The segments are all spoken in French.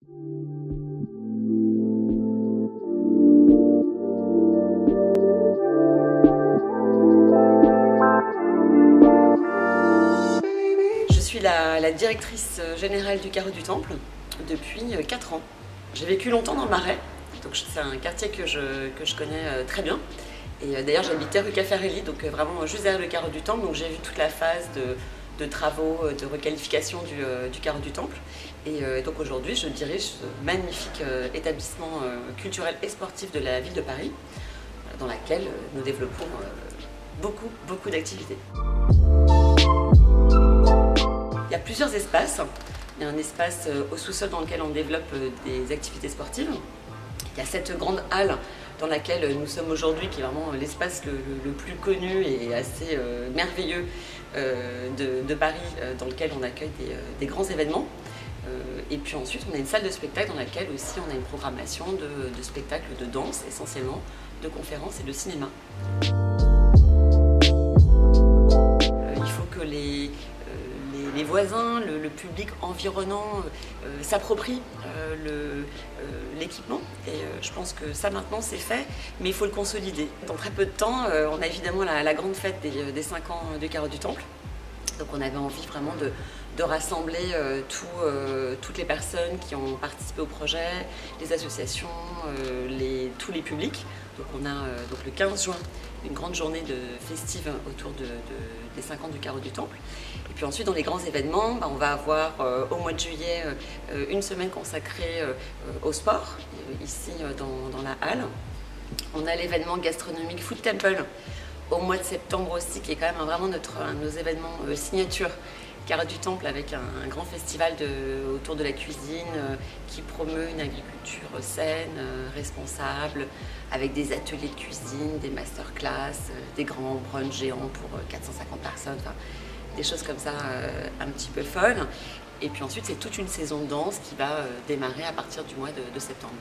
Je suis la directrice générale du Carreau du Temple depuis 4 ans. J'ai vécu longtemps dans le Marais, donc c'est un quartier que je connais très bien. Et d'ailleurs j'habitais rue Caffarelli, donc vraiment juste derrière le Carreau du Temple, donc j'ai vu toute la phase de travaux, de requalification du Carreau du Temple. Et donc aujourd'hui je dirige ce magnifique établissement culturel et sportif de la ville de Paris, dans laquelle nous développons beaucoup d'activités. Il y a plusieurs espaces. Il y a un espace au sous-sol dans lequel on développe des activités sportives. Il y a cette grande halle dans laquelle nous sommes aujourd'hui, qui est vraiment l'espace le plus connu et assez merveilleux de Paris, dans lequel on accueille des grands événements. Et puis ensuite, on a une salle de spectacle dans laquelle aussi on a une programmation de spectacles de danse essentiellement, de conférences et de cinéma. Il faut que les voisins, le public environnant s'approprient l'équipement. Et je pense que ça maintenant c'est fait, mais il faut le consolider. Dans très peu de temps, on a évidemment la grande fête des 5 ans du Carreau du Temple. Donc on avait envie vraiment de rassembler toutes les personnes qui ont participé au projet, les associations, tous les publics. Donc on a donc le 15 juin une grande journée festive autour des 5 ans du Carreau du Temple. Et puis ensuite dans les grands événements, on va avoir au mois de juillet une semaine consacrée au sport, ici dans la halle. On a l'événement gastronomique Food Temple au mois de septembre aussi, qui est quand même vraiment un de nos événements signature. Carreau du Temple, avec un grand festival autour de la cuisine qui promeut une agriculture saine, responsable, avec des ateliers de cuisine, des masterclass, des grands brunchs géants pour 450 personnes, enfin, des choses comme ça un petit peu folles. Et puis ensuite, c'est toute une saison de danse qui va démarrer à partir du mois de septembre.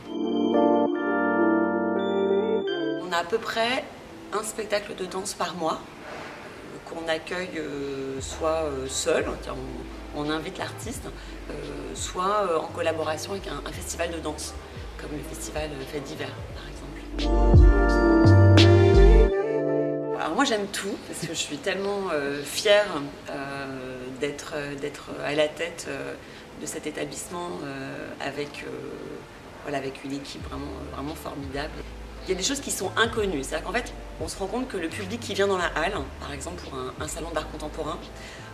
On a à peu près un spectacle de danse par mois, qu'on accueille soit seul, on invite l'artiste, soit en collaboration avec un festival de danse, comme le festival Fête d'hiver par exemple. Alors moi j'aime tout, parce que je suis tellement fière d'être à la tête de cet établissement avec une équipe vraiment formidable. Il y a des choses qui sont inconnues, c'est-à-dire qu'en fait, on se rend compte que le public qui vient dans la halle, par exemple pour un salon d'art contemporain,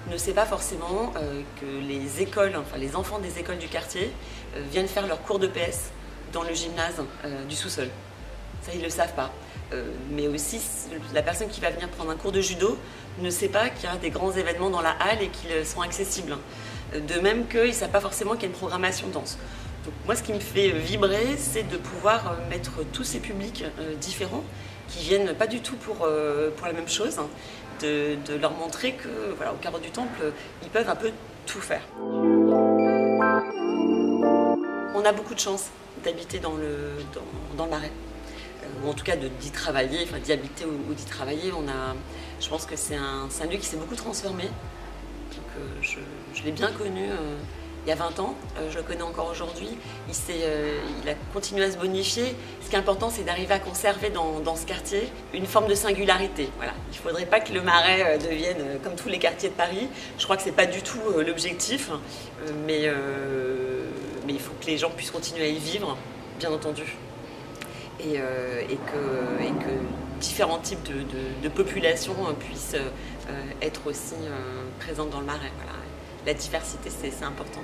ne sait pas forcément que les écoles, enfin les enfants des écoles du quartier viennent faire leur cours de PS dans le gymnase du sous-sol. Ça, ils ne le savent pas. Mais aussi, la personne qui va venir prendre un cours de judo ne sait pas qu'il y a des grands événements dans la halle et qu'ils sont accessibles. De même qu'ils ne savent pas forcément qu'il y a une programmation de danse. Donc moi, ce qui me fait vibrer, c'est de pouvoir mettre tous ces publics différents, qui viennent pas du tout pour la même chose, hein, de leur montrer que, voilà, au Carreau du Temple, ils peuvent un peu tout faire. On a beaucoup de chance d'habiter dans le Marais, ou en tout cas d'y travailler, enfin d'y habiter ou d'y travailler. Je pense que c'est un lieu qui s'est beaucoup transformé. Donc, je l'ai bien connu il y a 20 ans, je le connais encore aujourd'hui. Il a continué à se bonifier. Ce qui est important, c'est d'arriver à conserver dans ce quartier une forme de singularité. Voilà. Il ne faudrait pas que le Marais devienne comme tous les quartiers de Paris. Je crois que ce n'est pas du tout l'objectif, mais il faut que les gens puissent continuer à y vivre, bien entendu. Et que différents types de populations puissent être aussi présentes dans le Marais. Voilà. La diversité, c'est important.